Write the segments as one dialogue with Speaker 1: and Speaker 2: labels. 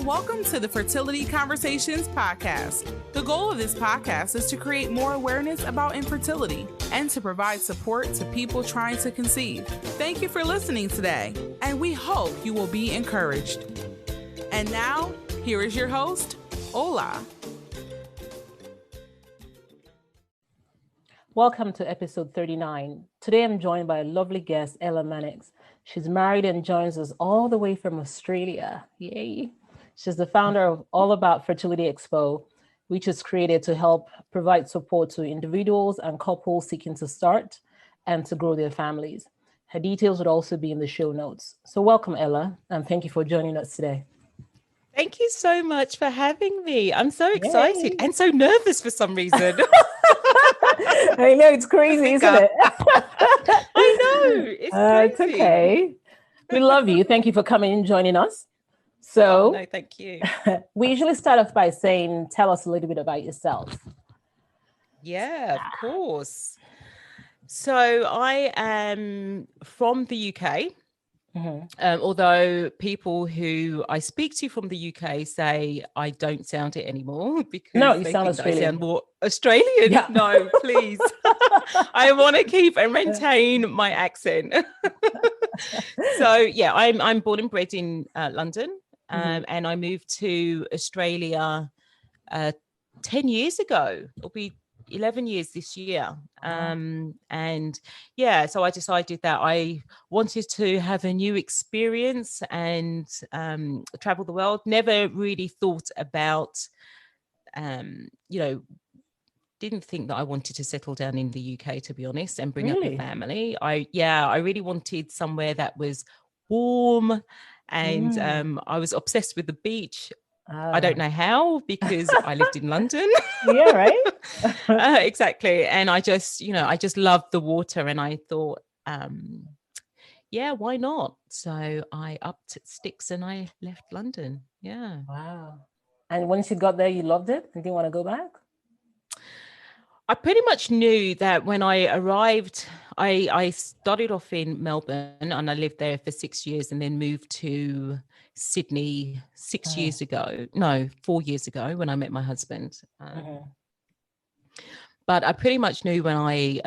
Speaker 1: welcome to the Fertility Conversations podcast. The goal of this podcast is to create more awareness about infertility and to provide support to people trying to conceive. Thank you for listening today, and we hope you will be encouraged. And now, here is your host, Ola.
Speaker 2: Welcome to episode 39. Today I'm joined by a lovely guest, Ella Mannix. She's married and joins us all the way from Australia. Yay. She's the founder of All About Fertility Expo, which is created to help provide support to individuals and couples seeking to start and to grow their families. Her details would also be in the show notes. So welcome, Ella, and thank you for joining us today.
Speaker 3: Thank you so much for having me. I'm so excited and so nervous for some reason.
Speaker 2: I know, it's crazy, isn't it?
Speaker 3: I know. It's crazy.
Speaker 2: It's okay. We love you. Thank you for coming and joining us. So,
Speaker 3: no, thank you.
Speaker 2: We usually start off by saying, tell us a little bit about yourself.
Speaker 3: Yeah, of course. So I am from the UK. Although people who I speak to from the UK say I don't sound it anymore because
Speaker 2: you sound Australian.
Speaker 3: I sound more Australian. Yeah. No, please. I want to keep and maintain my accent. So yeah, I'm born and bred in London, and I moved to Australia 10 years ago. It'll be 11 years this year. And yeah, so I decided that I wanted to have a new experience and travel the world. Never really thought about, didn't think that I wanted to settle down in the UK, to be honest, and bring up a family. I really wanted somewhere that was warm, and I was obsessed with the beach. I don't know how, because I lived in London.
Speaker 2: Yeah, right.
Speaker 3: Exactly. And I just loved the water, and I thought, why not? So I upped sticks and I left London. Yeah.
Speaker 2: Wow. And once you got there, you loved it and didn't want to go back?
Speaker 3: I pretty much knew that when I arrived. I started off in Melbourne, and I lived there for 6 years, and then moved to Sydney 4 years ago when I met my husband. But I pretty much knew when I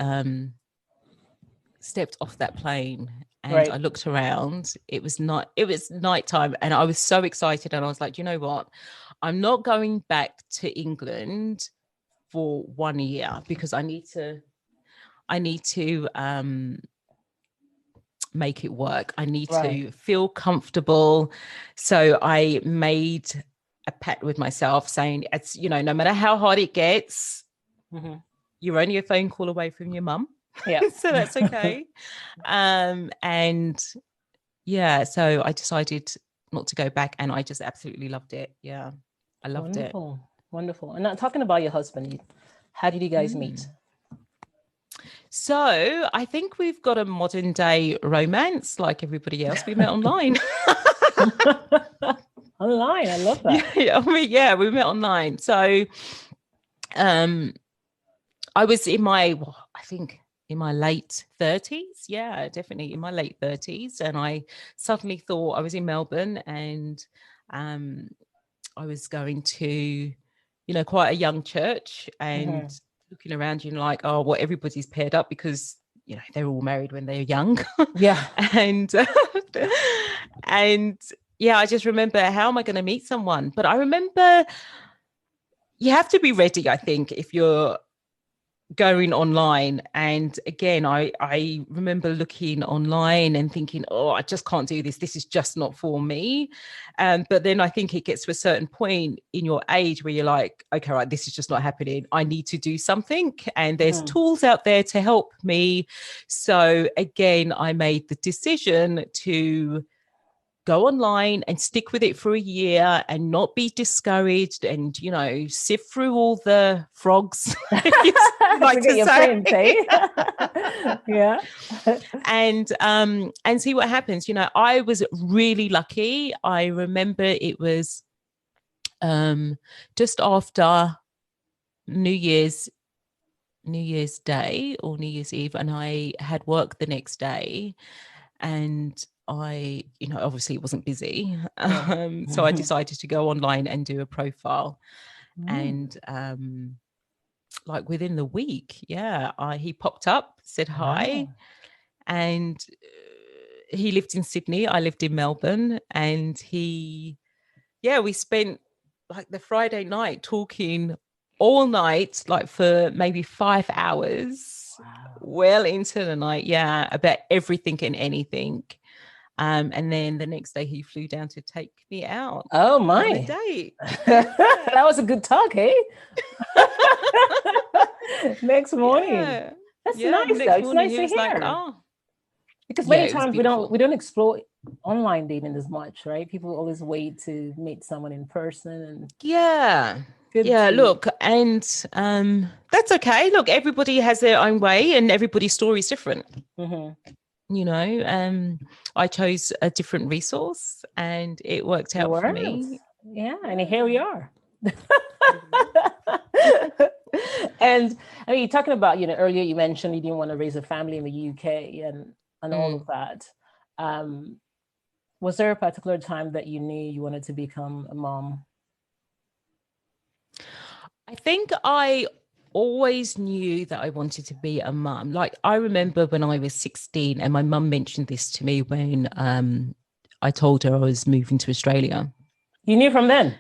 Speaker 3: stepped off that plane and I looked around, it was nighttime, and I was so excited, and I was like, you know what? I'm not going back to England for 1 year because I need to make it work. I need to feel comfortable. So I made a pact with myself saying, it's, no matter how hard it gets, you're only a phone call away from your mum.
Speaker 2: Yeah.
Speaker 3: So that's okay. So I decided not to go back, and I just absolutely loved it. Yeah. I loved it.
Speaker 2: Wonderful. And now, talking about your husband, how did you guys meet?
Speaker 3: So I think we've got a modern day romance like everybody else. We met online.
Speaker 2: Online, I love that.
Speaker 3: We met online. So I was in my late 30s. Yeah, definitely in my late 30s. And I suddenly thought, I was in Melbourne, and I was going to, quite a young church, and looking around, like, oh, well, everybody's paired up because, they're all married when they're young.
Speaker 2: Yeah.
Speaker 3: And I just remember, how am I going to meet someone? But I remember you have to be ready, I think, if you're going online. And again, I remember looking online and thinking, oh, I just can't do this. This is just not for me. But then I think it gets to a certain point in your age where you're like, okay, right, this is just not happening. I need to do something. And there's tools out there to help me. So again, I made the decision to go online and stick with it for a year and not be discouraged, and sift through all the frogs. Like to say.
Speaker 2: Yeah.
Speaker 3: And see what happens. I was really lucky. I remember it was just after New Year's Day or New Year's Eve, and I had work the next day, and I, obviously it wasn't busy.
Speaker 2: Yeah.
Speaker 3: So I decided to go online and do a profile.
Speaker 2: Mm.
Speaker 3: And like within the week, he popped up, said hi.
Speaker 2: Wow.
Speaker 3: And he lived in Sydney. I lived in Melbourne. And we spent like the Friday night talking all night, like for maybe 5 hours,
Speaker 2: Wow.
Speaker 3: well into the night, about everything and anything. And then the next day he flew down to take me out
Speaker 2: Oh
Speaker 3: on a
Speaker 2: my.
Speaker 3: date.
Speaker 2: That was a good talk, hey? Next morning.
Speaker 3: Yeah.
Speaker 2: That's
Speaker 3: Yeah.
Speaker 2: nice, though.
Speaker 3: Next
Speaker 2: It's
Speaker 3: morning
Speaker 2: nice
Speaker 3: he
Speaker 2: to
Speaker 3: was like,
Speaker 2: hear.
Speaker 3: oh.
Speaker 2: Because
Speaker 3: Yeah,
Speaker 2: many
Speaker 3: it was
Speaker 2: times
Speaker 3: beautiful.
Speaker 2: we don't explore online dating as much, right? People always wait to meet someone in person, and
Speaker 3: Yeah.
Speaker 2: good
Speaker 3: Yeah,
Speaker 2: to-
Speaker 3: look, and that's okay. Look, everybody has their own way and everybody's story is different.
Speaker 2: Mhm.
Speaker 3: I chose a different resource and it worked
Speaker 2: It
Speaker 3: out for
Speaker 2: works.
Speaker 3: me.
Speaker 2: Yeah, and here we are. And I mean, talking about, earlier you mentioned you didn't want to raise a family in the UK and all of that. Was there a particular time that you knew you wanted to become a mom?
Speaker 3: I think I always knew that I wanted to be a mum. Like I remember when I was 16 and my mum mentioned this to me when I told her I was moving to Australia.
Speaker 2: You knew from then?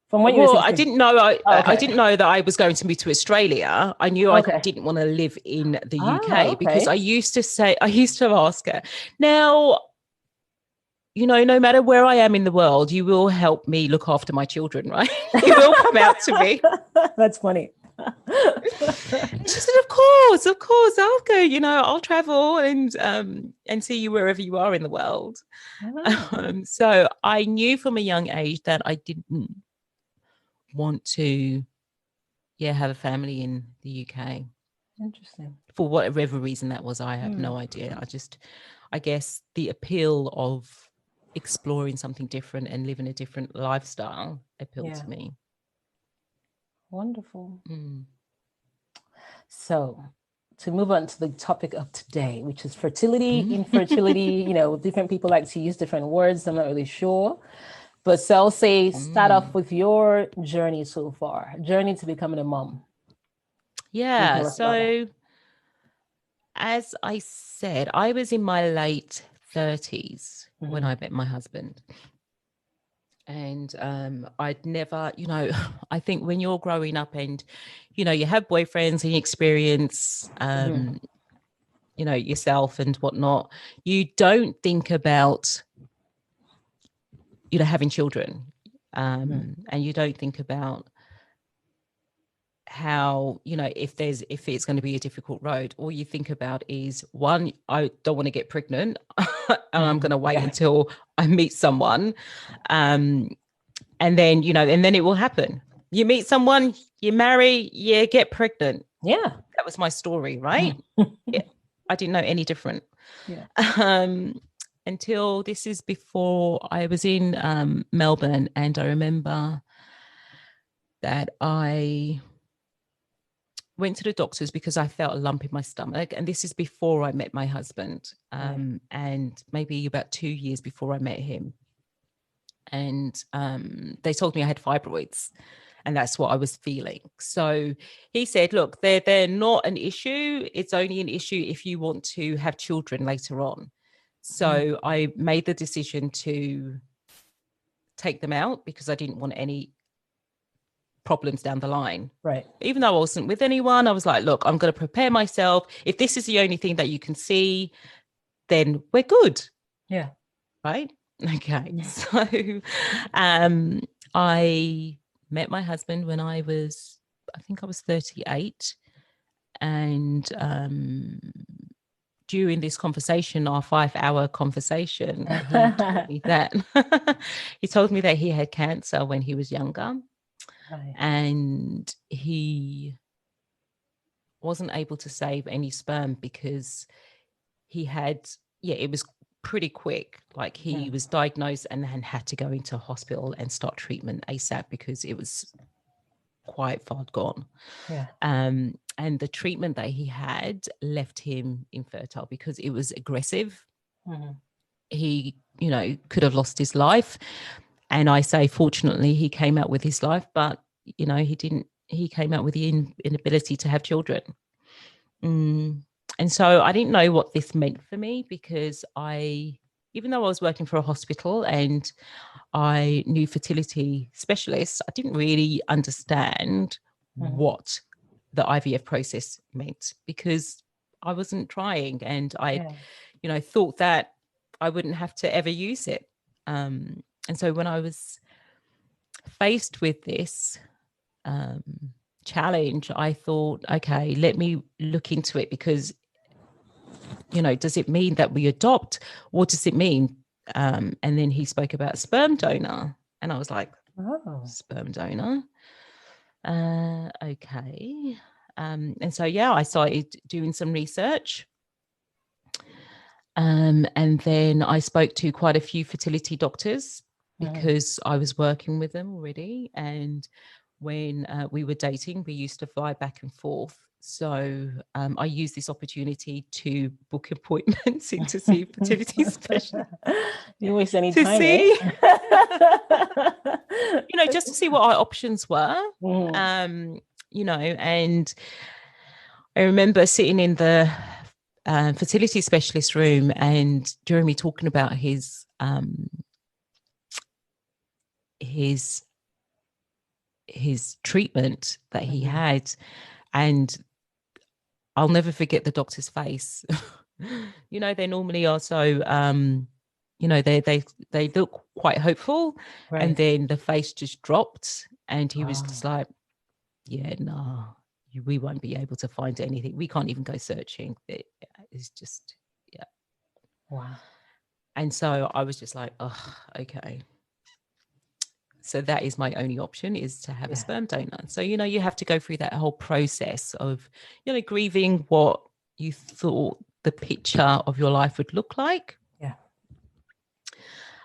Speaker 2: From when you were 16?
Speaker 3: I didn't know.
Speaker 2: Okay.
Speaker 3: I didn't know that I was going to move to Australia. I knew
Speaker 2: Okay.
Speaker 3: I didn't want to live in the UK
Speaker 2: okay.
Speaker 3: because I used to ask her, now, no matter where I am in the world, you will help me look after my children, right? You will come out to me.
Speaker 2: That's funny.
Speaker 3: She said, of course, I'll go, I'll travel and see you wherever you are in the world. So I knew from a young age that I didn't want to have a family in the UK.
Speaker 2: Interesting.
Speaker 3: For whatever reason that was, I have no idea. I guess the appeal of exploring something different and living a different lifestyle appealed to me.
Speaker 2: Wonderful. So to move on to the topic of today, which is fertility, infertility, different people like to use different words. I'm not really sure. But so I'll say, start off with your journey so far, journey to becoming a mom.
Speaker 3: Yeah. So as I said, I was in my late 30s when I met my husband. And I'd never, I think when you're growing up and, you have boyfriends and you experience, yourself and whatnot, you don't think about, having children. And you don't think about how, if it's going to be a difficult road. All you think about is, one, I don't want to get pregnant and I'm going to wait until I meet someone. And then, and then it will happen. You meet someone, you marry, you get pregnant.
Speaker 2: Yeah.
Speaker 3: That was my story, right? I didn't know any different.
Speaker 2: Yeah.
Speaker 3: Until this is before I was in Melbourne. And I remember that I went to the doctors because I felt a lump in my stomach. And this is before I met my husband. And maybe about 2 years before I met him. And they told me I had fibroids and that's what I was feeling. So he said, look, they're not an issue. It's only an issue if you want to have children later on. So I made the decision to take them out because I didn't want any problems down the line.
Speaker 2: Right.
Speaker 3: Even though I wasn't with anyone, I was like, look, I'm going to prepare myself. If this is the only thing that you can see, then we're good.
Speaker 2: Yeah.
Speaker 3: Right. Okay. So I met my husband when I think I was 38. And during this conversation, our 5-hour conversation, he told me that he had cancer when he was younger. Right. And he wasn't able to save any sperm because he had, it was pretty quick. Like he was diagnosed and then had to go into hospital and start treatment ASAP because it was quite far gone.
Speaker 2: Yeah.
Speaker 3: And the treatment that he had left him infertile because it was aggressive. he, you know, could have lost his life. And I say, fortunately, he came out with his life, but, you know, he came out with the inability to have children. And so I didn't know what this meant for me, because even though I was working for a hospital and I knew fertility specialists, I didn't really understand what the IVF process meant, because I wasn't trying, and I, you know, thought that I wouldn't have to ever use it. And so when I was faced with this challenge, I thought, okay, let me look into it, because, you know, does it mean that we adopt? What does it mean? And then he spoke about sperm donor, and I was like, sperm donor. Okay. And so, yeah, I started doing some research. And then I spoke to quite a few fertility doctors, because I was working with them already. And when we were dating, we used to fly back and forth. So I used this opportunity to book appointments in to see fertility specialists.
Speaker 2: You waste any
Speaker 3: to
Speaker 2: time,
Speaker 3: see,
Speaker 2: eh?
Speaker 3: you know, just to see what our options were. You know, and I remember sitting in the fertility specialist room, and Jeremy talking about his treatment that he had, and I'll never forget the doctor's face. You know, they normally are so you know, they look quite hopeful, and then the face just dropped, and he was just like, yeah, no, we won't be able to find anything. We can't even go searching. It's just, yeah.
Speaker 2: Wow.
Speaker 3: And so I was just like, oh, okay. So that is my only option, is to have a sperm donor. So, you know, you have to go through that whole process of, you know, grieving what you thought the picture of your life would look like.
Speaker 2: Yeah.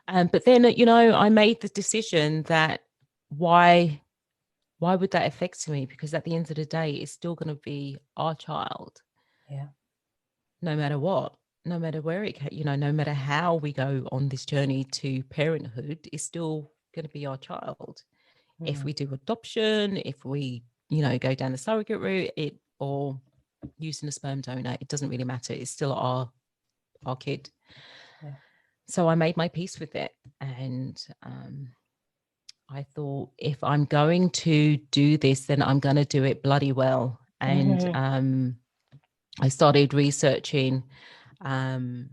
Speaker 3: But then, you know, I made the decision that why would that affect me? Because at the end of the day, it's still going to be our child.
Speaker 2: Yeah.
Speaker 3: No matter what, no matter where it, you know, no matter how we go on this journey to parenthood, it's still going to be our child. If we do adoption, if we, you know, go down the surrogate route, or using a sperm donor, it doesn't really matter. It's still our kid.
Speaker 2: Yeah.
Speaker 3: So I made my peace with it, and I thought, if I'm going to do this, then I'm going to do it bloody well. And I started researching, you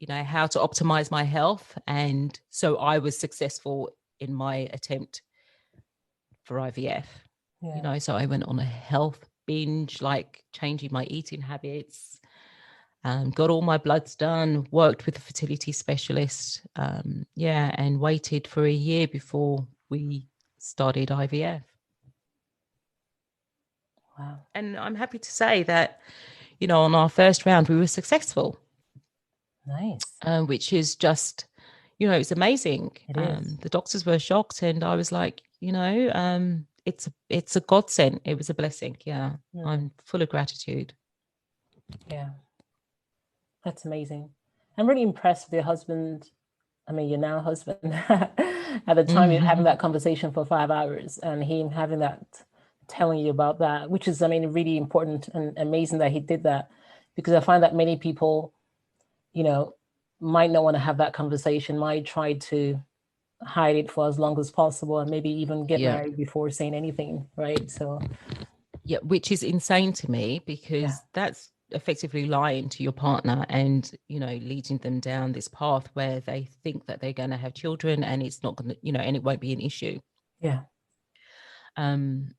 Speaker 3: know, how to optimize my health. And so I was successful in my attempt for IVF. You know, so I went on a health binge, like changing my eating habits, got all my bloods done, worked with a fertility specialist, and waited for a year before we started IVF.
Speaker 2: Wow.
Speaker 3: And I'm happy to say that, you know, on our first round, we were successful.
Speaker 2: Nice.
Speaker 3: Which is just, you know, it's amazing.
Speaker 2: It is.
Speaker 3: The doctors were shocked, and I was like, you know, it's a godsend. It was a blessing. Yeah. I'm full of gratitude.
Speaker 2: Yeah. That's amazing. I'm really impressed with your husband. I mean, your now husband. At the time, you're having that conversation for 5 hours, and him having that, telling you about that, which is, I mean, really important and amazing that he did that, because I find that many people, you know, might not want to have that conversation, might try to hide it for as long as possible, and maybe even get married before saying anything, right? So,
Speaker 3: yeah, which is insane to me, because that's effectively lying to your partner, and, you know, leading them down this path where they think that they're going to have children, and it's not going to, you know, and it won't be an issue.
Speaker 2: Yeah.
Speaker 3: You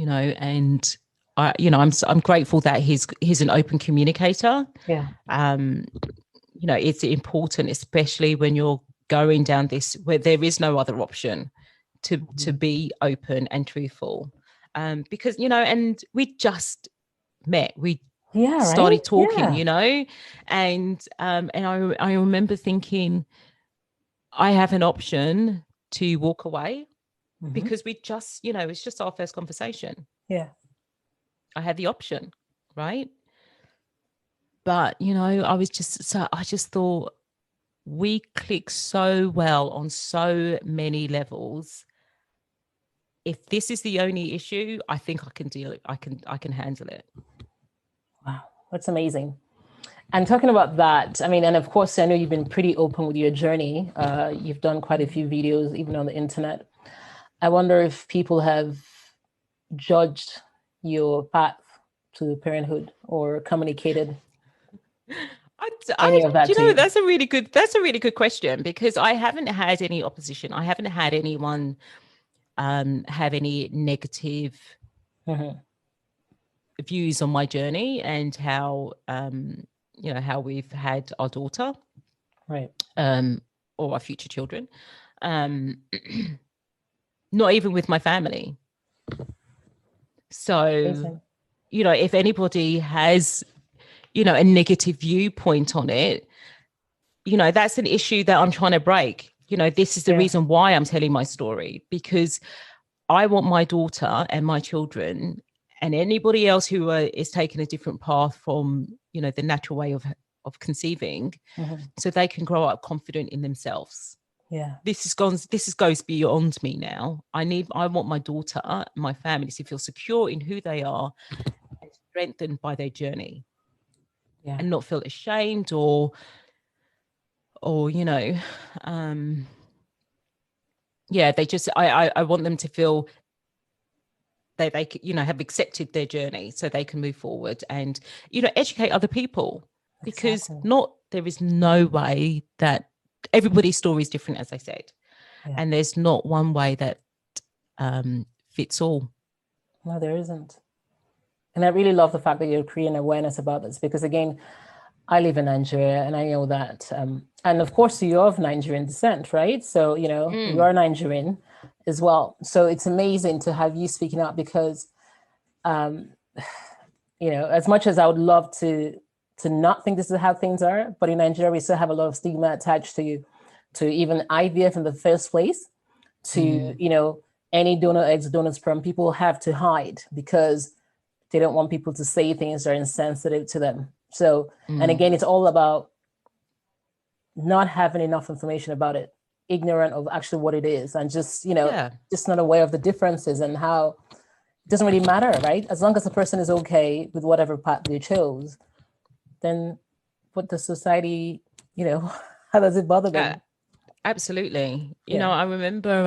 Speaker 3: know, and I, you know, I'm grateful that he's an open communicator.
Speaker 2: Yeah.
Speaker 3: You know, it's important, especially when you're going down this where there is no other option, to be open and truthful. Because, you know, and we just met, we started talking, you know, and I remember thinking, I have an option to walk away, because we just, you know, it's just our first conversation.
Speaker 2: Yeah.
Speaker 3: I had the option, right? But, you know, I just thought we click so well on so many levels. If this is the only issue, I think I can deal it. I can handle it.
Speaker 2: Wow, that's amazing. And talking about that, I mean, and of course, I know you've been pretty open with your journey. You've done quite a few videos, even on the internet. I wonder if people have judged your path to parenthood or communicated any of that
Speaker 3: you
Speaker 2: to
Speaker 3: know,
Speaker 2: you.
Speaker 3: that's a really good question, because I haven't had any opposition. I haven't had anyone have any negative views on my journey and how you know, how we've had our daughter,
Speaker 2: Right.
Speaker 3: or our future children. Not even with my family. So,
Speaker 2: Amazing.
Speaker 3: you know, if anybody has, you know, a negative viewpoint on it, you know, that's an issue that I'm trying to break. You know, this is the reason why I'm telling my story, because I want my daughter and my children and anybody else who is taking a different path from, you know, the natural way of conceiving, so they can grow up confident in themselves.
Speaker 2: Yeah.
Speaker 3: This goes beyond me now. I want my daughter, my family, to feel secure in who they are and strengthened by their journey.
Speaker 2: Yeah.
Speaker 3: And not feel ashamed or you know, yeah, they just I want them to feel they you know, have accepted their journey so they can move forward and, you know, educate other people, because there is no way that everybody's story is different, as I said.
Speaker 2: Yeah.
Speaker 3: And there's not one way that fits all.
Speaker 2: No, there isn't. And I really love the fact that you're creating awareness about this, because again, I live in Nigeria and I know that, and of course you're of Nigerian descent, right? So, you know, you're Nigerian as well. So it's amazing to have you speaking out, because, you know, as much as I would love to not think this is how things are, but in Nigeria, we still have a lot of stigma attached to you, to even IVF in the first place, to, you know, any donor eggs, donor sperm, people have to hide because they don't want people to say things that are insensitive to them. So, and again, it's all about not having enough information about it, ignorant of actually what it is, and just, you know, just not aware of the differences and how it doesn't really matter, right? As long as the person is okay with whatever path they chose, then what the society, you know, how does it bother them?
Speaker 3: Absolutely. You know, I remember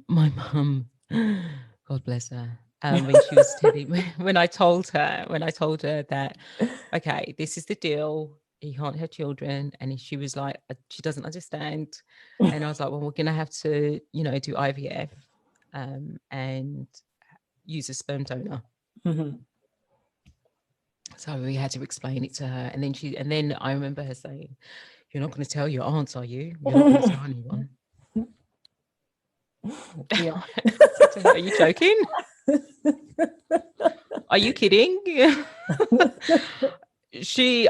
Speaker 3: my mum, God bless her, when she was telling me, when I told her that, okay, this is the deal, you can't have children, and she was like, she doesn't understand. And I was like, well, we're gonna have to, you know, do IVF and use a sperm donor. So we had to explain it to her, and then I remember her saying, "You're not going to tell your aunts, are you? You're not going to tell anyone."
Speaker 2: Yeah.
Speaker 3: Are you joking? Are you kidding?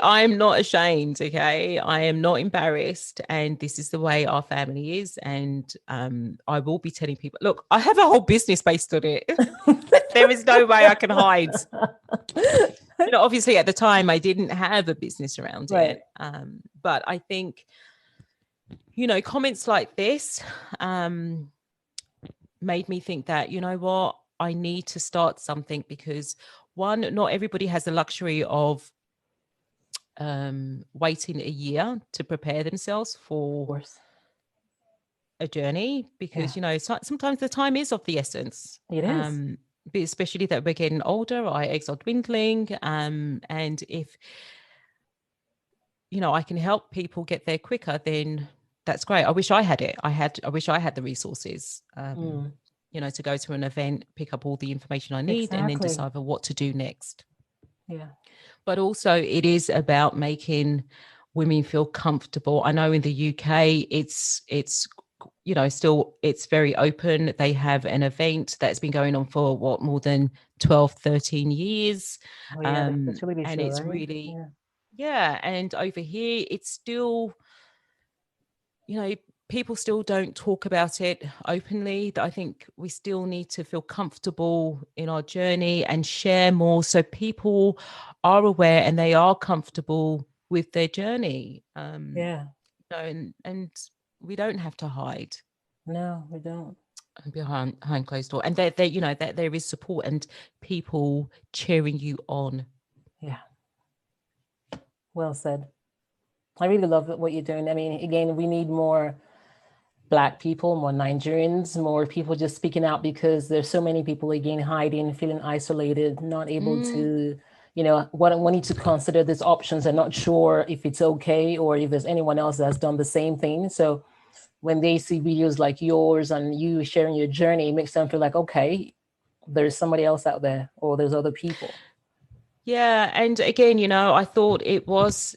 Speaker 3: I'm not ashamed, okay? I am not embarrassed, and this is the way our family is, and I will be telling people, look, I have a whole business based on it. There is no way I can hide. You know, obviously at the time I didn't have a business around it. But I think, you know, comments like this made me think that, you know what, I need to start something, because one, not everybody has the luxury of waiting a year to prepare themselves for a journey, because you know, sometimes the time is of the essence.
Speaker 2: It is.
Speaker 3: But especially that we're getting older, our eggs are dwindling, and if, you know, I can help people get there quicker, then that's great. I wish I had it. I wish I had the resources, you know, to go to an event, pick up all the information I need, and then decide what to do next.
Speaker 2: Yeah.
Speaker 3: But also it is about making women feel comfortable. I know in the UK, it's, you know, still it's very open. They have an event that's been going on for more than 12, 13 years.
Speaker 2: And
Speaker 3: it's really, and over here it's still, you know, people still don't talk about it openly. That I think we still need to feel comfortable in our journey and share more, so people are aware and they are comfortable with their journey. And we don't have to hide.
Speaker 2: No, we don't.
Speaker 3: Behind closed door, and there you know that there is support and people cheering you on.
Speaker 2: Yeah. Well said. I really love what you're doing. I mean, again, we need more Black people, more Nigerians, more people just speaking out, because there's so many people again hiding, feeling isolated, not able to, wanting to consider these options and not sure if it's okay or if there's anyone else that's done the same thing. So when they see videos like yours and you sharing your journey, it makes them feel like, okay, there's somebody else out there, or there's other people.
Speaker 3: Yeah. And again, I thought it was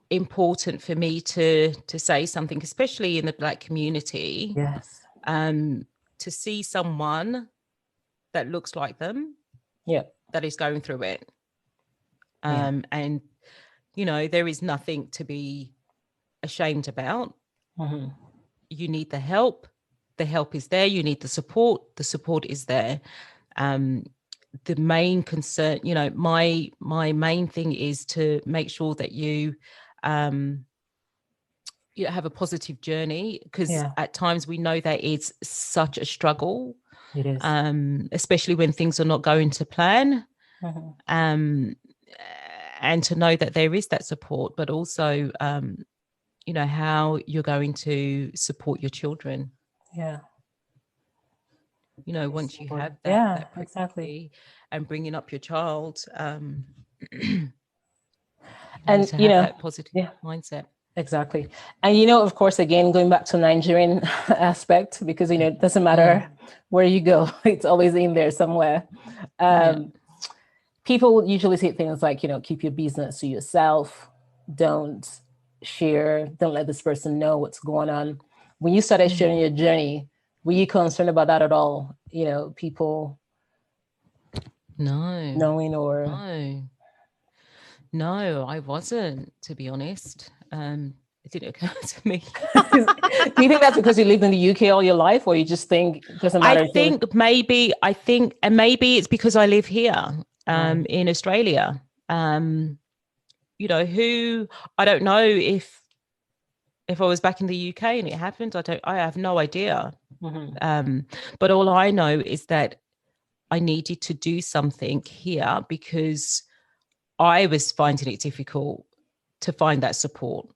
Speaker 3: important for me to say something, especially in the Black community.
Speaker 2: Yes.
Speaker 3: To see someone that looks like them, that is going through it. And, there is nothing to be ashamed about.
Speaker 2: Mm-hmm.
Speaker 3: You need the help is there. You need the support is there. The main concern, my main thing is to make sure that you have a positive journey, because at times we know that it's such a struggle.
Speaker 2: It is.
Speaker 3: Especially when things are not going to plan.
Speaker 2: Mm-hmm.
Speaker 3: And to know that there is that support, but also how you're going to support your children.
Speaker 2: Yeah.
Speaker 3: Once you have that
Speaker 2: exactly,
Speaker 3: and bringing up your child,
Speaker 2: and
Speaker 3: to have that positive mindset.
Speaker 2: Exactly. And, of course, again, going back to Nigerian aspect, because, it doesn't matter where you go, it's always in there somewhere. People usually say things like, keep your business to yourself. Don't share. Don't let this person know what's going on. When you started sharing your journey, were you concerned about that at all? People knowing or...
Speaker 3: No, I wasn't, to be honest. It didn't occur to me.
Speaker 2: Do you think that's because you lived in the UK all your life, or you just think it doesn't matter?
Speaker 3: Maybe it's because I live here in Australia. Who I don't know if I was back in the UK and it happened. I have no idea.
Speaker 2: Mm-hmm.
Speaker 3: But all I know is that I needed to do something here, because I was finding it difficult to find that support,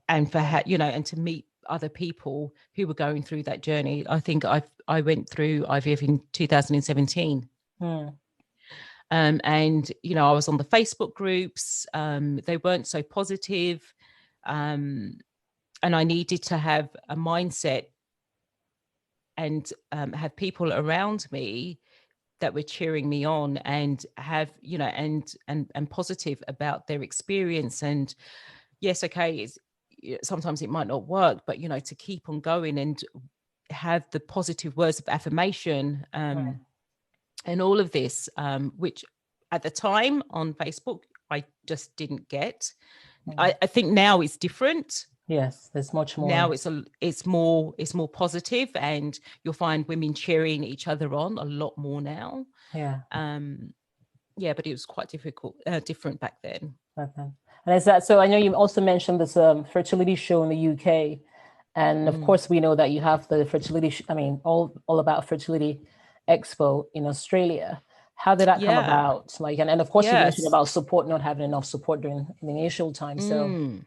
Speaker 3: and and to meet other people who were going through that journey. I think I went through IVF in 2017. And I was on the Facebook groups. They weren't so positive, and I needed to have a mindset and have people around me that were cheering me on and have and positive about their experience. And yes, okay, sometimes it might not work, but to keep on going and have the positive words of affirmation and all of this, which at the time on Facebook I just didn't get. I think now it's different.
Speaker 2: Yes, there's much more.
Speaker 3: Now it's more positive, and you'll find women cheering each other on a lot more now. But it was quite different back then.
Speaker 2: And is that so? I know you also mentioned this fertility show in the UK, and of course we know that you have the fertility. All about fertility expo in Australia. How did that come about? And of course you mentioned about support, not having enough support during the initial time.
Speaker 3: So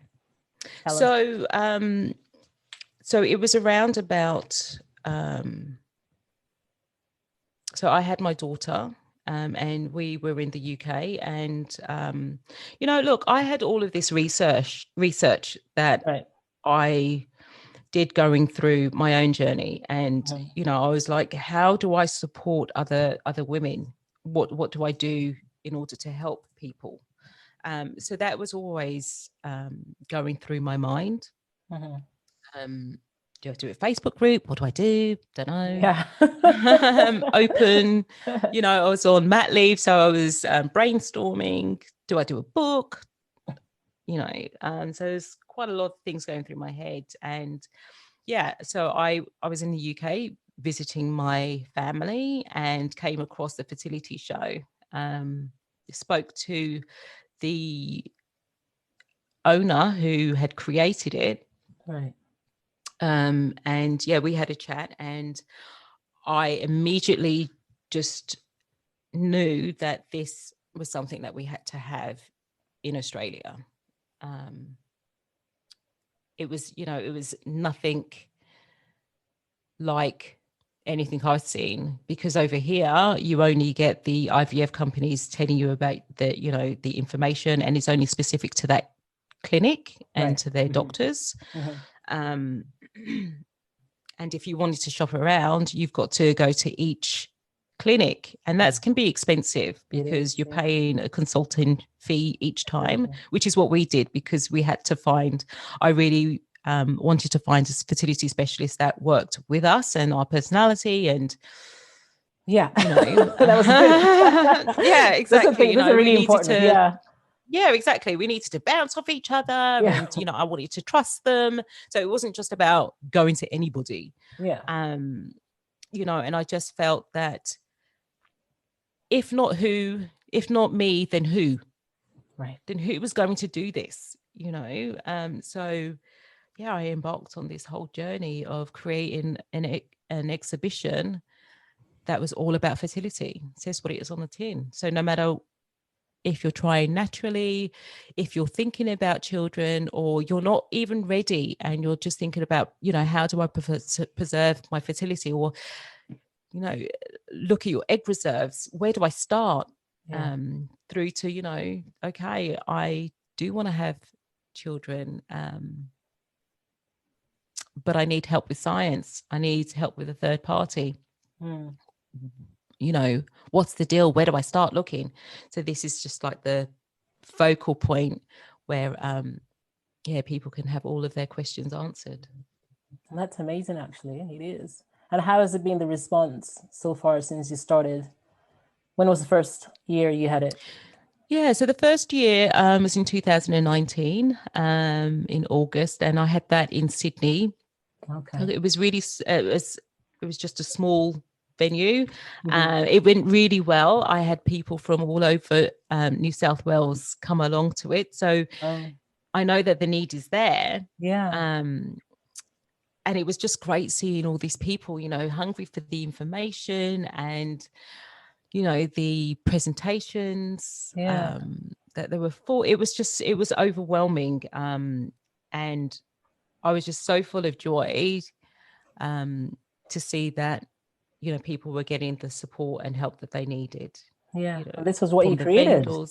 Speaker 3: it was around about. So I had my daughter. And we were in the UK, and look, I had all of this research that I did going through my own journey, and I was like, how do I support other women? What do I do in order to help people? So that was always going through my mind. Do I do a Facebook group? What do I do? Don't know.
Speaker 2: Yeah.
Speaker 3: Open. I was on mat leave, so I was brainstorming. Do I do a book? So there's quite a lot of things going through my head. And so I was in the UK visiting my family and came across the fertility show. Spoke to the owner who had created it.
Speaker 2: Right.
Speaker 3: And we had a chat, and I immediately just knew that this was something that we had to have in Australia. It was nothing like anything I've seen, because over here you only get the IVF companies telling you about the information, and it's only specific to that clinic and to their doctors. And if you wanted to shop around, you've got to go to each clinic, and that can be expensive because you're paying a consulting fee each time, which is what we did, because we had to find, I really wanted to find a fertility specialist that worked with us and our personality, and
Speaker 2: that was good.
Speaker 3: Yeah, exactly.
Speaker 2: Those are really important.
Speaker 3: Yeah, exactly. We needed to bounce off each other, and I wanted to trust them. So it wasn't just about going to anybody. And I just felt that if not me, then who?
Speaker 2: Right.
Speaker 3: Then who was going to do this? So I embarked on this whole journey of creating an exhibition that was all about fertility. It says what it is on the tin. So no matter if you're trying naturally, if you're thinking about children, or you're not even ready and you're just thinking about, how do I preserve my fertility, or, look at your egg reserves, where do I start? Through to, okay, I do want to have children, but I need help with science. I need help with a third party. What's the deal? Where do I start looking? So this is just like the focal point where people can have all of their questions answered.
Speaker 2: And that's amazing, actually. It is. And how has it been, the response so far since you started? When was the first year you had it?
Speaker 3: So the first year was in 2019 in August, and I had that in Sydney.
Speaker 2: Okay.
Speaker 3: It was really it was just a small venue. It went really well. I had people from all over New South Wales come along to it, so I know that the need is there. And it was just great seeing all these people, hungry for the information and the presentations that they were for. It was overwhelming, and I was just so full of joy to see that people were getting the support and help that they needed.
Speaker 2: This was what you created.
Speaker 3: Right?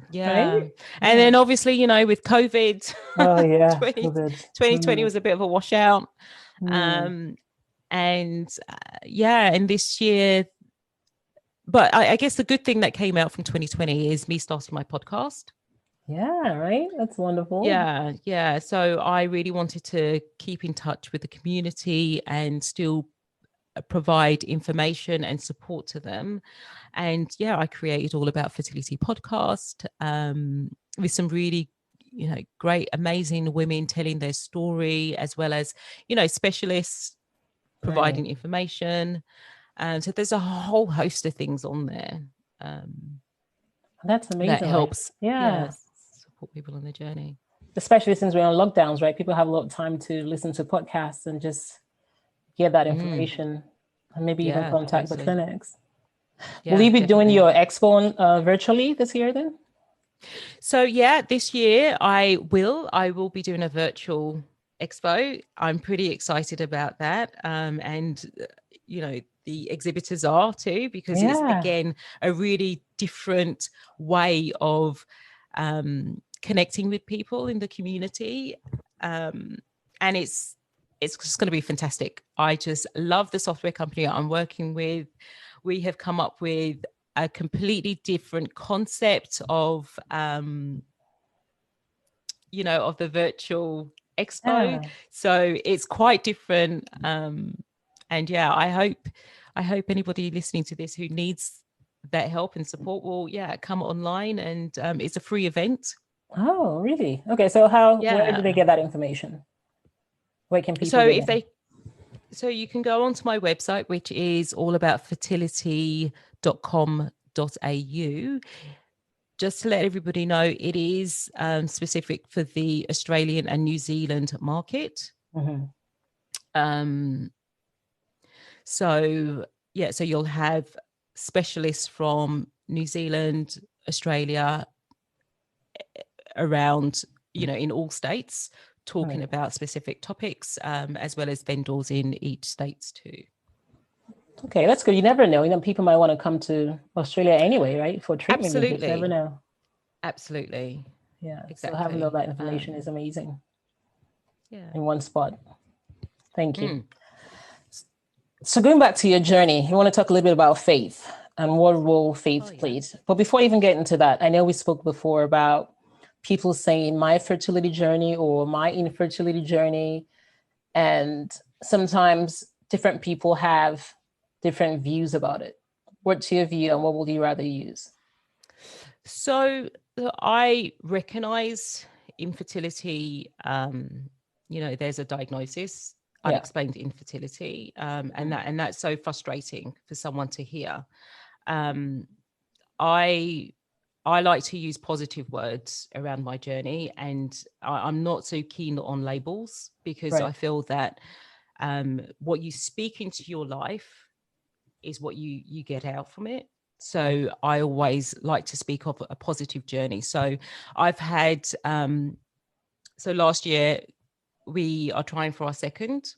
Speaker 3: And then obviously, with COVID, 2020 was a bit of a washout. And this year, but I guess the good thing that came out from 2020 is me starting my podcast.
Speaker 2: Right. That's wonderful.
Speaker 3: So I really wanted to keep in touch with the community and still provide information and support to them. And I created All About Fertility podcast with some really great, amazing women telling their story, as well as specialists providing information. So there's a whole host of things on there.
Speaker 2: That's amazing.
Speaker 3: That helps support people on their journey,
Speaker 2: especially since we're on lockdowns, right? People have a lot of time to listen to podcasts and just get that information, and maybe even contact the clinics. Will you be doing your expo virtually this year then?
Speaker 3: So this year I will be doing a virtual expo. I'm pretty excited about that. And the exhibitors are too, because it's again a really different way of connecting with people in the community. And it's just going to be fantastic. I just love the software company I'm working with. We have come up with a completely different concept of, of the virtual expo. So it's quite different. And I hope anybody listening to this who needs that help and support will, come online, and it's a free event.
Speaker 2: Oh, really? Okay. So where do they get that information? Where can people
Speaker 3: So
Speaker 2: get
Speaker 3: if
Speaker 2: in?
Speaker 3: they, so you can go onto my website, which is allaboutfertility.com.au. Just to let everybody know, it is specific for the Australian and New Zealand market. So yeah, so you'll have specialists from New Zealand, Australia, around, in all states, talking about specific topics, as well as vendors in each states too.
Speaker 2: Okay, that's good. You never know. People might want to come to Australia anyway, right? For treatment.
Speaker 3: Absolutely.
Speaker 2: You never know.
Speaker 3: Absolutely.
Speaker 2: Yeah.
Speaker 3: Exactly.
Speaker 2: So having all that information is amazing.
Speaker 3: Yeah.
Speaker 2: In one spot. Thank you. So going back to your journey, you want to talk a little bit about faith and what role faith played. But before I even get into that, I know we spoke before about people saying my fertility journey or my infertility journey. And sometimes different people have different views about it. What's your view and what would you rather use?
Speaker 3: So I recognize infertility, there's a diagnosis, unexplained infertility, and that's so frustrating for someone to hear. I like to use positive words around my journey, and I'm not so keen on labels, because I feel that what you speak into your life is what you get out from it. So I always like to speak of a positive journey. So I've had, so last year we are trying for our second,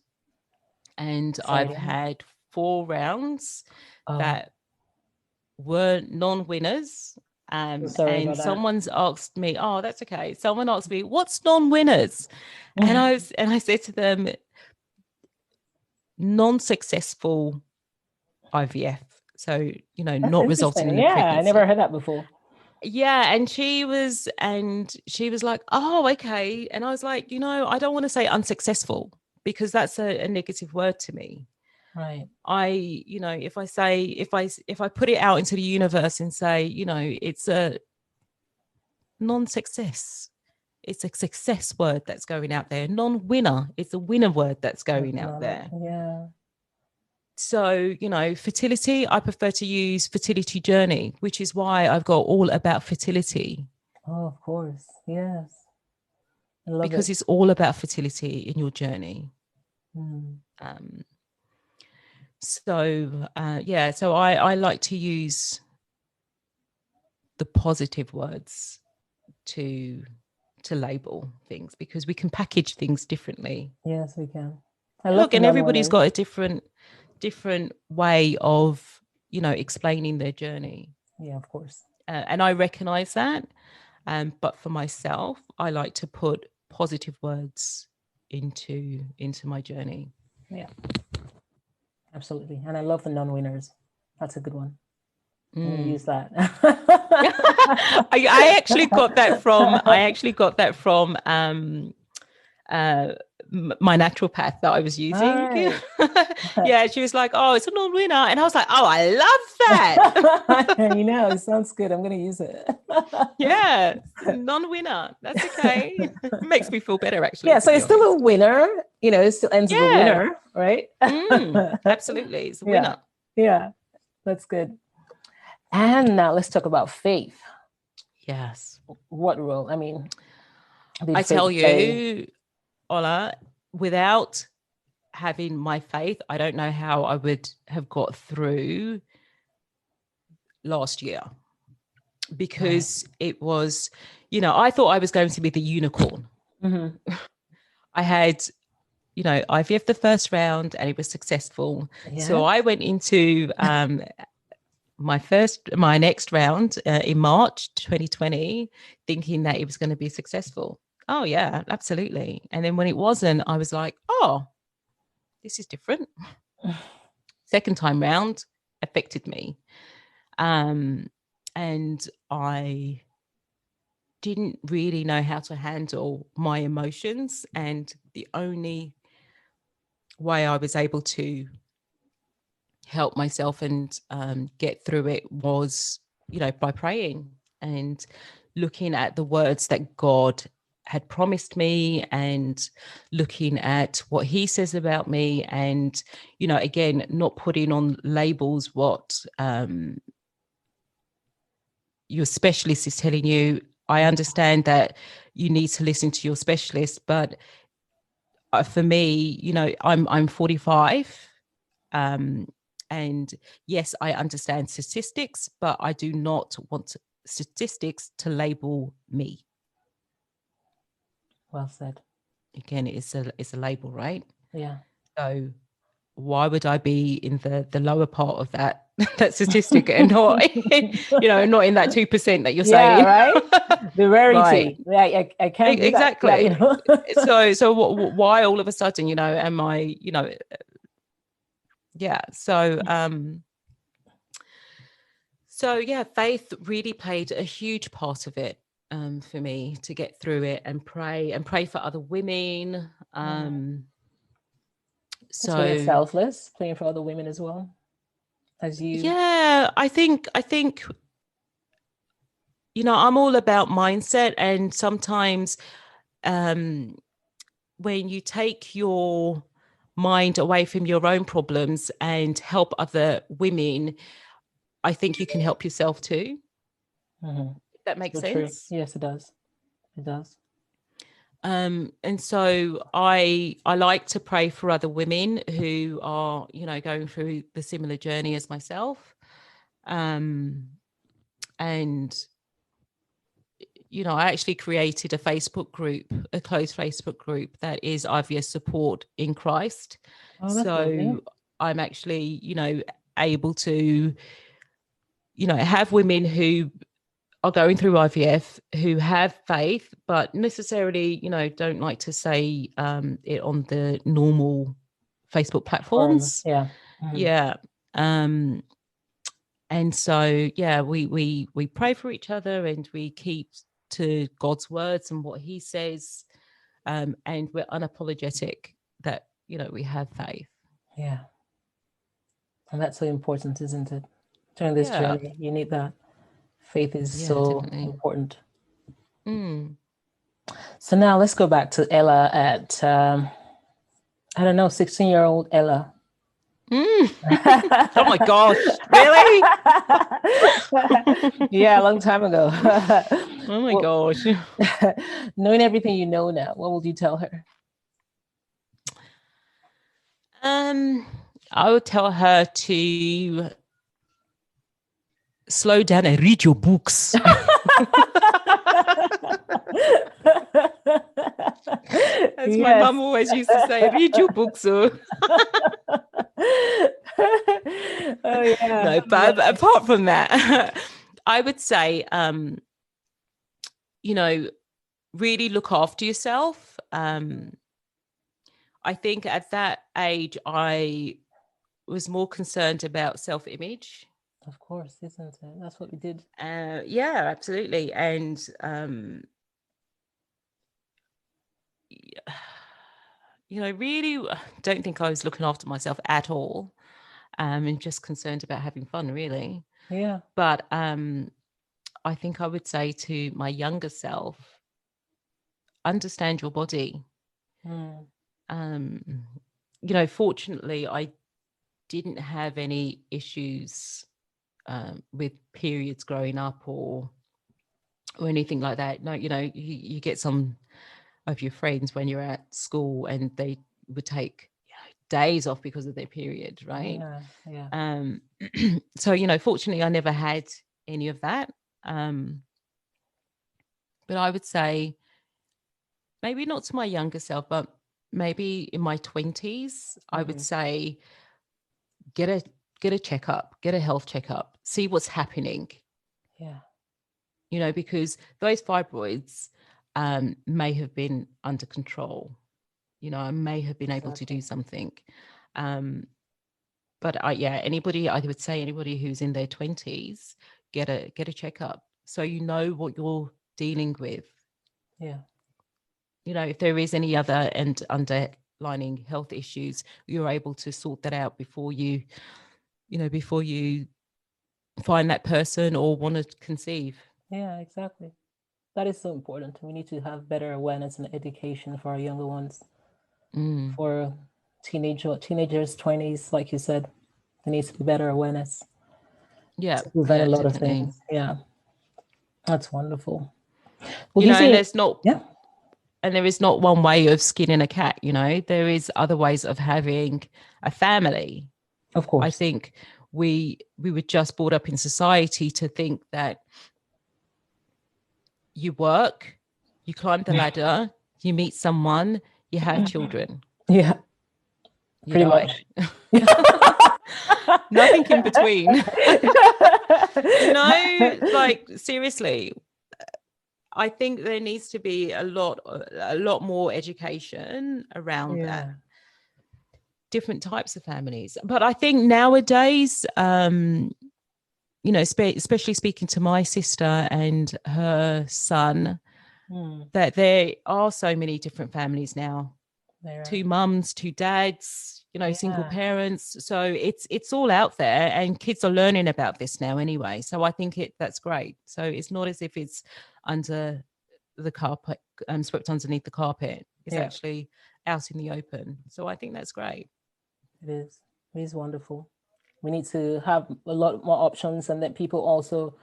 Speaker 3: and I've had 4 rounds that were non-winners. And someone's asked me, oh, that's okay. Someone asked me, what's non-winners? And I said to them, non-successful IVF. So, not resulting in a pregnancy.
Speaker 2: I never heard that before.
Speaker 3: Yeah. And she was like, oh, okay. And I was like, I don't want to say unsuccessful, because that's a negative word to me.
Speaker 2: Right.
Speaker 3: If I put it out into the universe and say, it's a non-success, it's a success word that's going out there. Non-winner, it's a winner word that's going out there.
Speaker 2: Yeah.
Speaker 3: So, fertility, I prefer to use fertility journey, which is why I've got all about fertility.
Speaker 2: Oh, of course. Yes.
Speaker 3: Because it's all about fertility in your journey. So I like to use the positive words to label things, because we can package things differently.
Speaker 2: Yes, we can.
Speaker 3: And everybody's got a different way of, explaining their journey.
Speaker 2: Yeah, of course.
Speaker 3: And I recognize that. But for myself, I like to put positive words into my journey.
Speaker 2: Yeah, absolutely. And I love the non-winners. That's a good one. I'm gonna use that.
Speaker 3: I actually got that from my naturopath that I was using. Right. Yeah, she was like, oh, it's a non-winner. And I was like, oh, I love that.
Speaker 2: It sounds good. I'm going to use it.
Speaker 3: Yeah, non-winner. That's okay. It makes me feel better, actually.
Speaker 2: Yeah, so it's still a winner. It still ends with a winner, right?
Speaker 3: Absolutely. It's a winner.
Speaker 2: Yeah, that's good. And now let's talk about faith.
Speaker 3: Yes.
Speaker 2: What role? I mean,
Speaker 3: I tell you, Ola, without having my faith, I don't know how I would have got through last year, because it was, I thought I was going to be the unicorn. Mm-hmm. I had, IVF the first round and it was successful. Yeah. So I went into my next round in March 2020, thinking that it was going to be successful. Oh, yeah, absolutely. And then when it wasn't, I was like, oh, this is different. Second time round affected me. And I didn't really know how to handle my emotions. And the only way I was able to help myself and get through it was, by praying and looking at the words that God had promised me, and looking at what he says about me, and, you know, again, not putting on labels what your specialist is telling you. I understand that you need to listen to your specialist, but for me, you know, I'm 45, and yes, I understand statistics, but I do not want statistics to label me.
Speaker 2: Well said.
Speaker 3: Again, it's a label, right?
Speaker 2: Yeah.
Speaker 3: So why would I be in the lower part of that that statistic and not, you know, not in that 2% that you're saying?
Speaker 2: Right. The rarity.
Speaker 3: Right.
Speaker 2: Yeah, I can't do
Speaker 3: Exactly.
Speaker 2: that. Yeah, you know?
Speaker 3: So why all of a sudden, you know, am I, you know, yeah. So yeah, faith really played a huge part of it for me to get through it, and pray for other women.
Speaker 2: It's very selfless, praying for other women as well. As you.
Speaker 3: Yeah, I think, you know, I'm all about mindset, and sometimes when you take your mind away from your own problems and help other women, I think you can help yourself too.
Speaker 2: Mm-hmm.
Speaker 3: If that makes sense.
Speaker 2: True. Yes, it does. It does.
Speaker 3: And so I like to pray for other women who are, you know, going through the similar journey as myself. And, you know, I actually created a Facebook group, a closed Facebook group that is IVF support in Christ.
Speaker 2: Oh, that's lovely.
Speaker 3: I'm actually, you know, able to, you know, have women who are going through IVF who have faith, but necessarily, you know, don't like to say it on the normal Facebook platforms.
Speaker 2: Yeah.
Speaker 3: Mm-hmm. Yeah. And so, yeah, we pray for each other, and we keep to God's words and what he says. And we're unapologetic that, you know, we have faith.
Speaker 2: Yeah. And that's so important, isn't it? During this journey, you need that. Faith is so definitely important. So now let's go back to Ella at, I don't know, 16-year-old Ella.
Speaker 3: Oh my gosh, really?
Speaker 2: Yeah, a long time ago.
Speaker 3: Oh my gosh.
Speaker 2: Knowing everything you know now, what would you tell her?
Speaker 3: I would tell her to slow down and read your books. As my mum always used to say, read your books. Oh yeah. No, but apart from that, I would say, you know, really look after yourself. I think at that age, I was more concerned about self-image.
Speaker 2: Of course, isn't it? That's what we did.
Speaker 3: Yeah, absolutely. And you know, really don't think I was looking after myself at all. And just concerned about having fun, really.
Speaker 2: Yeah.
Speaker 3: But I think I would say to my younger self, understand your body. You know, fortunately, I didn't have any issues with periods growing up or anything like that. No, you know, you get some of your friends when you're at school and they would take, you know, days off because of their period, right?
Speaker 2: Yeah.
Speaker 3: So, you know, fortunately, I never had any of that. But I would say maybe not to my younger self, but maybe in my 20s, I would say get a checkup, get a health checkup, see what's happening.
Speaker 2: Yeah.
Speaker 3: You know, because those fibroids may have been under control. You know, I may have been able to do something. But anybody, I would say anybody who's in their 20s, get a checkup so you know what you're dealing with.
Speaker 2: Yeah.
Speaker 3: You know, if there is any other and underlining health issues, you're able to sort that out before you find that person or want to conceive.
Speaker 2: Yeah, exactly. That is so important. We need to have better awareness and education for our younger ones, for teenagers, 20s, like you said. There needs to be better awareness
Speaker 3: Yeah,
Speaker 2: to prevent a lot of
Speaker 3: definitely.
Speaker 2: things. Yeah, that's wonderful. Well,
Speaker 3: You know, and
Speaker 2: see,
Speaker 3: there's not
Speaker 2: yeah,
Speaker 3: and there is not one way of skinning a cat, you know. There is other ways of having a family.
Speaker 2: of
Speaker 3: I
Speaker 2: course.
Speaker 3: think we were just brought up in society to think that you work, you climb the ladder, you meet someone, you have children,
Speaker 2: Yeah,
Speaker 3: you
Speaker 2: pretty
Speaker 3: die.
Speaker 2: much.
Speaker 3: Nothing in between. You know, like seriously, I think there needs to be a lot more education around that.
Speaker 2: Yeah.
Speaker 3: Different types of families. But I think nowadays, you know, especially speaking to my sister and her son, that there are so many different families now.
Speaker 2: There.
Speaker 3: 2 mums, 2 dads, you know, single
Speaker 2: Yeah.
Speaker 3: parents. So it's all out there, and kids are learning about this now anyway. So I think that's great. So it's not as if it's under the carpet, swept underneath the carpet. It's
Speaker 2: Yeah.
Speaker 3: actually out in the open. So I think that's great.
Speaker 2: It is. It is wonderful. We need to have a lot more options, and that people also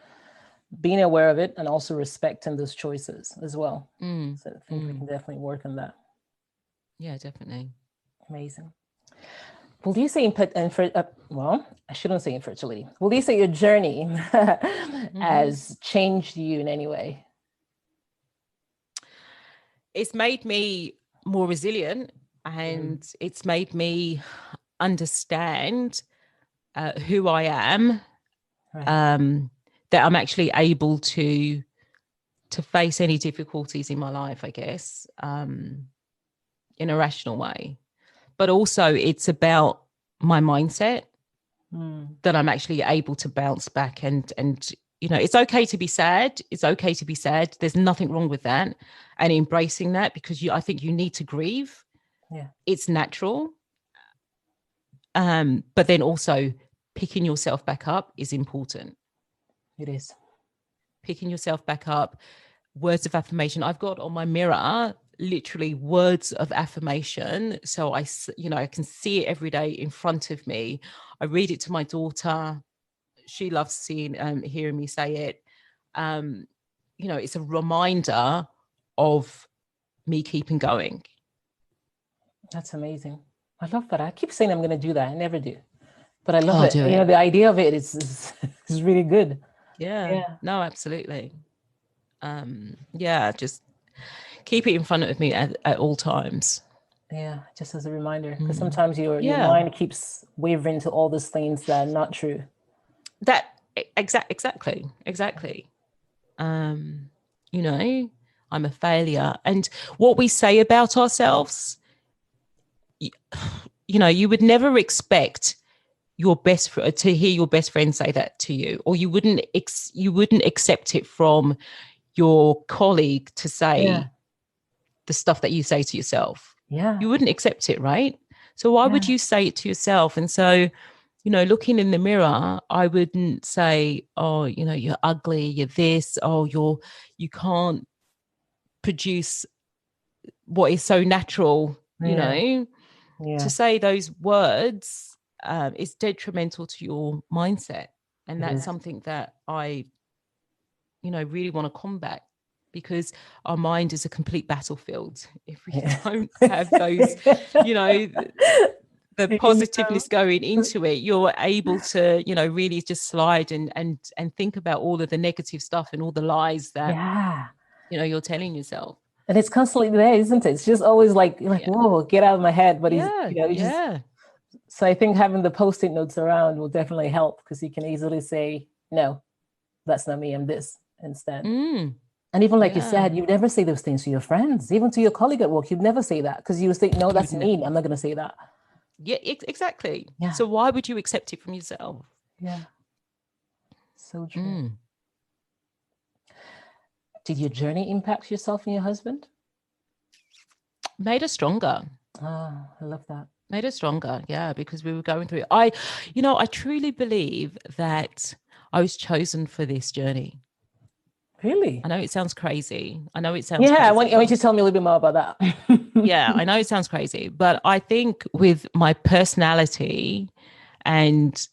Speaker 2: being aware of it and also respecting those choices as well. So I think we can definitely work on that.
Speaker 3: Yeah, definitely.
Speaker 2: Amazing. Will you say well, I shouldn't say infertility. Will you say your journey has changed you in any way?
Speaker 3: It's made me more resilient, and it's made me understand who I am,
Speaker 2: Right.
Speaker 3: that I'm actually able to face any difficulties in my life, I guess, in a rational way. But also it's about my mindset, that I'm actually able to bounce back and you know, it's okay to be sad. It's okay to be sad. There's nothing wrong with that, and embracing that, because I think you need to grieve.
Speaker 2: Yeah.
Speaker 3: It's natural. But then also picking yourself back up is important.
Speaker 2: It is.
Speaker 3: Picking yourself back up, words of affirmation. I've got on my mirror literally words of affirmation. So I can see it every day in front of me. I read it to my daughter. She loves hearing me say it. You know, it's a reminder of me keeping going.
Speaker 2: That's amazing. I love that. I keep saying I'm going to do that. I never do. But I love it.
Speaker 3: Do it.
Speaker 2: You know, the idea of it is really good.
Speaker 3: Yeah. No, absolutely. Just keep it in front of me at all times.
Speaker 2: Yeah, just as a reminder, because sometimes your mind keeps wavering to all those things that are not true.
Speaker 3: Exactly. You know, I'm a failure, and what we say about ourselves, you know, you would never expect to hear your best friend say that to you, or you wouldn't accept it from your colleague to say the stuff that you say to yourself.
Speaker 2: Yeah.
Speaker 3: You wouldn't accept it, right? So why would you say it to yourself? And so, you know, looking in the mirror, I wouldn't say, oh, you know, you're ugly, you're this, oh, you can't produce what is so natural, you know. To say those words is detrimental to your mindset. And that's something that I, you know, really want to combat, because our mind is a complete battlefield. If we don't have those, you know, the positiveness going into it, you're able to, you know, really just slide and think about all of the negative stuff and all the lies that, you know, you're telling yourself.
Speaker 2: And it's constantly there, isn't it? It's just always like, whoa, get out of my head. But so I think having the Post-it notes around will definitely help, because you can easily say, no, that's not me, I'm this instead. And even like you said, you'd never say those things to your friends, even to your colleague at work. You'd never say that, because you would think, no, that's mean. I'm not going to say that.
Speaker 3: Yeah, exactly. Yeah. So why would you accept it from yourself?
Speaker 2: Yeah. So true. Did your journey impact yourself and your husband?
Speaker 3: Made us stronger.
Speaker 2: I love that.
Speaker 3: Made us stronger, yeah, because we were going through it. I truly believe that I was chosen for this journey.
Speaker 2: Really?
Speaker 3: I know it sounds crazy. I know it sounds
Speaker 2: Yeah,
Speaker 3: crazy.
Speaker 2: I want you to tell me a little bit more about that.
Speaker 3: Yeah, I know it sounds crazy, but I think with my personality and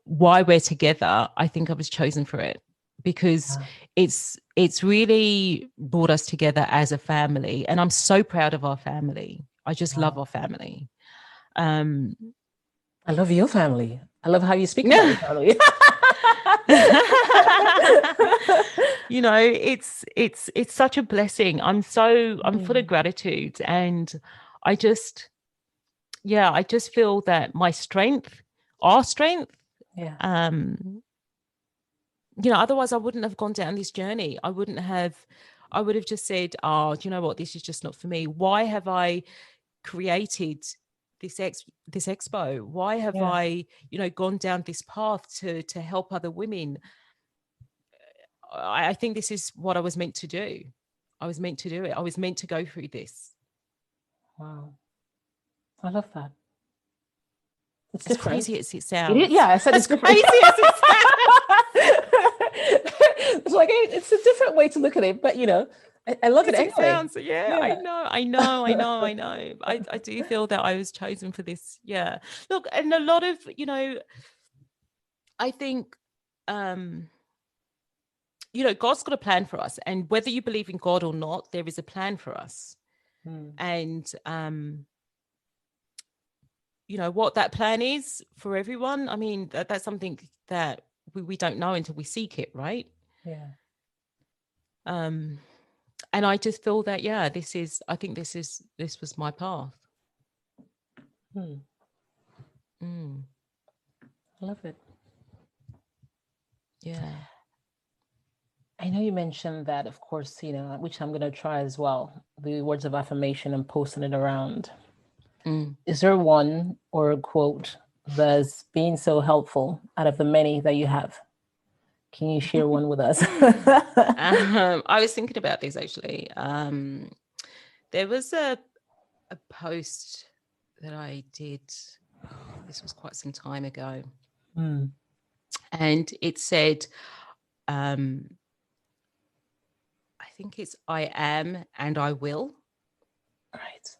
Speaker 3: why we're together, I think I was chosen for it, because it's really brought us together as a family, and I'm so proud of our family. I just love our family.
Speaker 2: I love your family. I love how you speak about your family.
Speaker 3: You know, it's such a blessing. I'm full of gratitude, and I just I just feel that my strength, our strength,
Speaker 2: Yeah.
Speaker 3: you know, otherwise I wouldn't have gone down this journey. I would have just said, oh, do you know what, this is just not for me. Why have I created this expo? Why have I, you know, gone down this path to help other women? I think this is what I was meant to do. I was meant to do it. I was meant to go through this.
Speaker 2: Wow. I love that. It's
Speaker 3: as
Speaker 2: different.
Speaker 3: crazy as it sounds.
Speaker 2: It is, yeah, I said
Speaker 3: as
Speaker 2: it's
Speaker 3: crazy as it
Speaker 2: sounds. It's like it's a different way to look at it, but you know, I love it anyway.
Speaker 3: It sounds, I know. I do feel that I was chosen for this. Yeah. Look, and a lot of, you know, I think you know, God's got a plan for us, and whether you believe in God or not, there is a plan for us. And you know what that plan is for everyone. I mean, that's something that we don't know until we seek it, right?
Speaker 2: Yeah.
Speaker 3: And I just feel that I think this was my path.
Speaker 2: I love it.
Speaker 3: Yeah.
Speaker 2: I know you mentioned that, of course, you know, which I'm going to try as well, the words of affirmation and posting it around. Is there one or a quote that's been so helpful out of the many that you have? Can you share one with us?
Speaker 3: I was thinking about this actually. There was a post that I did. This was quite some time ago. And it said, I think it's I am and I will.
Speaker 2: Right.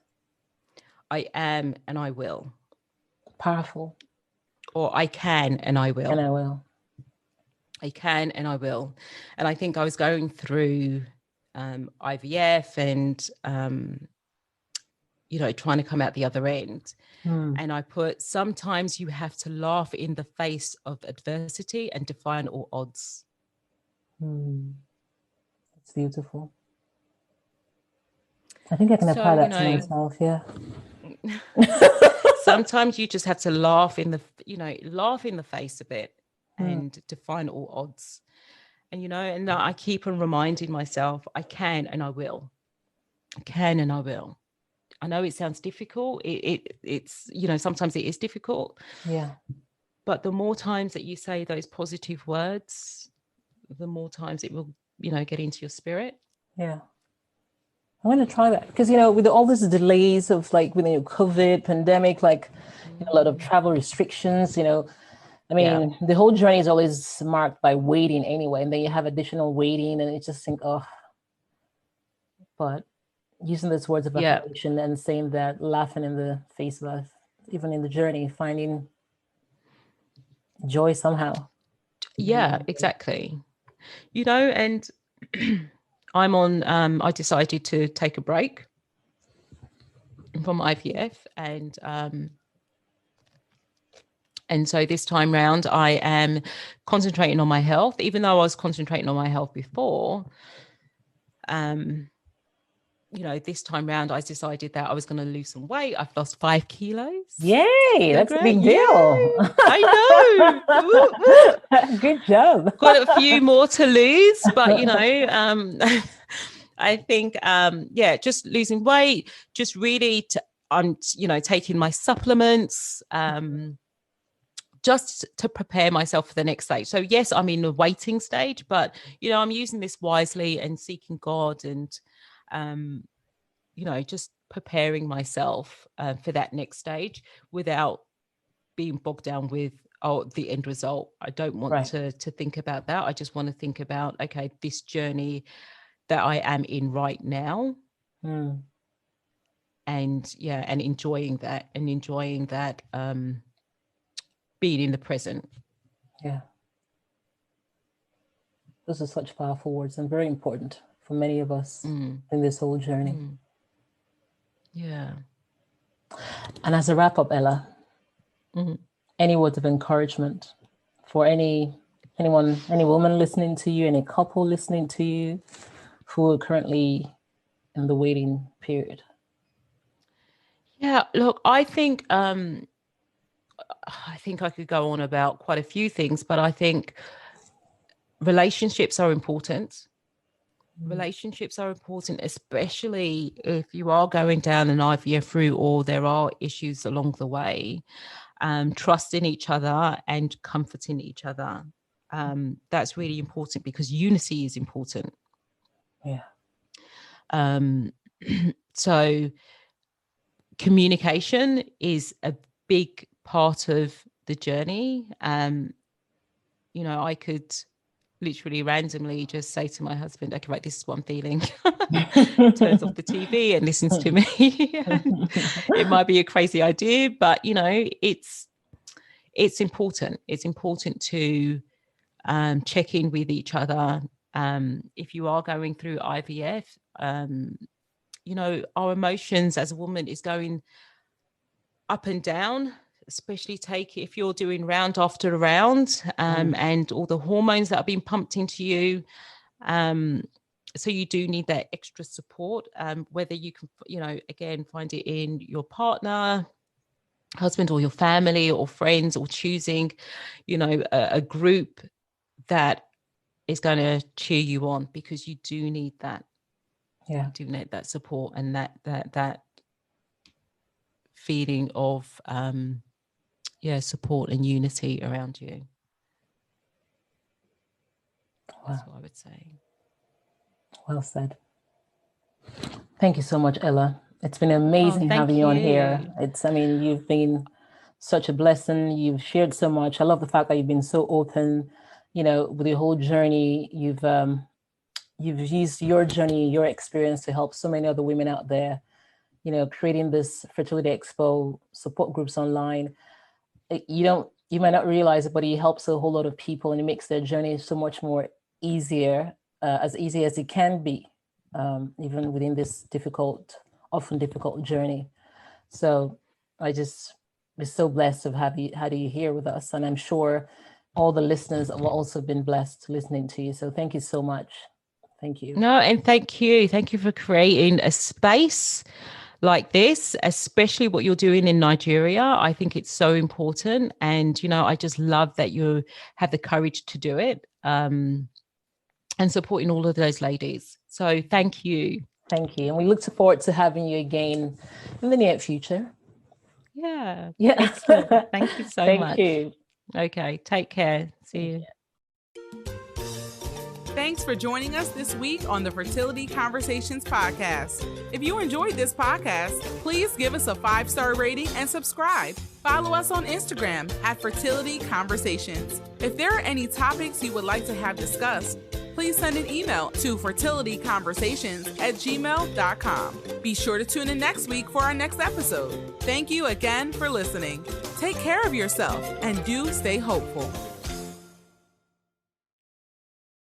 Speaker 3: I am and I will.
Speaker 2: Powerful.
Speaker 3: Or I can and I will.
Speaker 2: And I will.
Speaker 3: I can and I will. And I think I was going through IVF and, you know, trying to come out the other end. And I put, sometimes you have to laugh in the face of adversity and defy all odds.
Speaker 2: That's beautiful. I think I can apply that to myself. Yeah.
Speaker 3: Sometimes you just have to laugh in the face of it and defy all odds. And, you know, and I keep on reminding myself, I can and I will. I can and I will. I know it sounds difficult. It's, you know, sometimes it is difficult.
Speaker 2: Yeah.
Speaker 3: But the more times that you say those positive words, the more times it will, you know, get into your spirit.
Speaker 2: Yeah. I'm going to try that because, you know, with all these delays of like, with the COVID pandemic, like a lot of travel restrictions, you know, I mean, the whole journey is always marked by waiting anyway. And then you have additional waiting and you just think, oh, but using those words of affirmation and saying that, laughing in the face of us, even in the journey, finding joy somehow.
Speaker 3: Yeah, exactly. You know, and I decided to take a break from IVF and so this time round, I am concentrating on my health, even though I was concentrating on my health before. You know, this time round, I decided that I was going to lose some weight. I've lost 5 kilos.
Speaker 2: Yay, that's a big deal.
Speaker 3: Yay. I
Speaker 2: know. Good job.
Speaker 3: Got a few more to lose, but, you know, I think, just losing weight, just really, I'm, you know, taking my supplements, just to prepare myself for the next stage. So yes, I'm in the waiting stage, but, you know, I'm using this wisely and seeking God and, you know, just preparing myself for that next stage without being bogged down with the end result. I don't want to think about that. I just want to think about, okay, this journey that I am in right now. And enjoying that being in the present.
Speaker 2: Yeah. Those are such powerful words and very important for many of us in this whole journey.
Speaker 3: Yeah.
Speaker 2: And as a wrap up, Ella, any words of encouragement for anyone, any woman listening to you, any couple listening to you who are currently in the waiting period?
Speaker 3: Yeah, look, I think I could go on about quite a few things, but I think relationships are important. Relationships are important, especially if you are going down an IVF route or there are issues along the way. Trusting each other and comforting each other. That's really important because unity is important.
Speaker 2: Yeah.
Speaker 3: So communication is a big part of the journey. I could literally randomly just say to my husband, okay, right, this is what I'm feeling. Turns off the TV and listens to me. It might be a crazy idea, but it's important. It's important to check in with each other. If you are going through IVF, our emotions as a woman is going up and down, especially if you're doing round after round, and all the hormones that are being pumped into you. So you do need that extra support, whether you can, again, find it in your partner, husband, or your family or friends, or choosing, a group that is going to cheer you on, because you do need that.
Speaker 2: Yeah.
Speaker 3: You do need that support and that feeling of support and unity around you. That's what I would say.
Speaker 2: Well said. Thank you so much, Ella. It's been amazing having you on here. You've been such a blessing. You've shared so much. I love the fact that you've been so open, with your whole journey. You've used your journey, your experience to help so many other women out there, creating this Fertility Expo support groups online. You might not realize it, but it helps a whole lot of people, and it makes their journey so much more easier, as easy as it can be, even within this often difficult journey. So I just was so blessed to have you here with us, and I'm sure all the listeners have also been blessed listening to you. So thank you so much. Thank you.
Speaker 3: No, and thank you for creating a space like this, especially what you're doing in Nigeria. I think it's so important, and I just love that you have the courage to do it, and supporting all of those ladies. So thank you.
Speaker 2: Thank you. And we look forward to having you again in the near future.
Speaker 3: Yeah.
Speaker 2: Excellent.
Speaker 3: Thank you so much.
Speaker 2: Thank you.
Speaker 3: Okay. Take care. See you.
Speaker 1: Thanks for joining us this week on the Fertility Conversations podcast. If you enjoyed this podcast, please give us a 5-star rating and subscribe. Follow us on Instagram at Fertility Conversations. If there are any topics you would like to have discussed, please send an email to fertilityconversations@gmail.com. Be sure to tune in next week for our next episode. Thank you again for listening. Take care of yourself and do stay hopeful.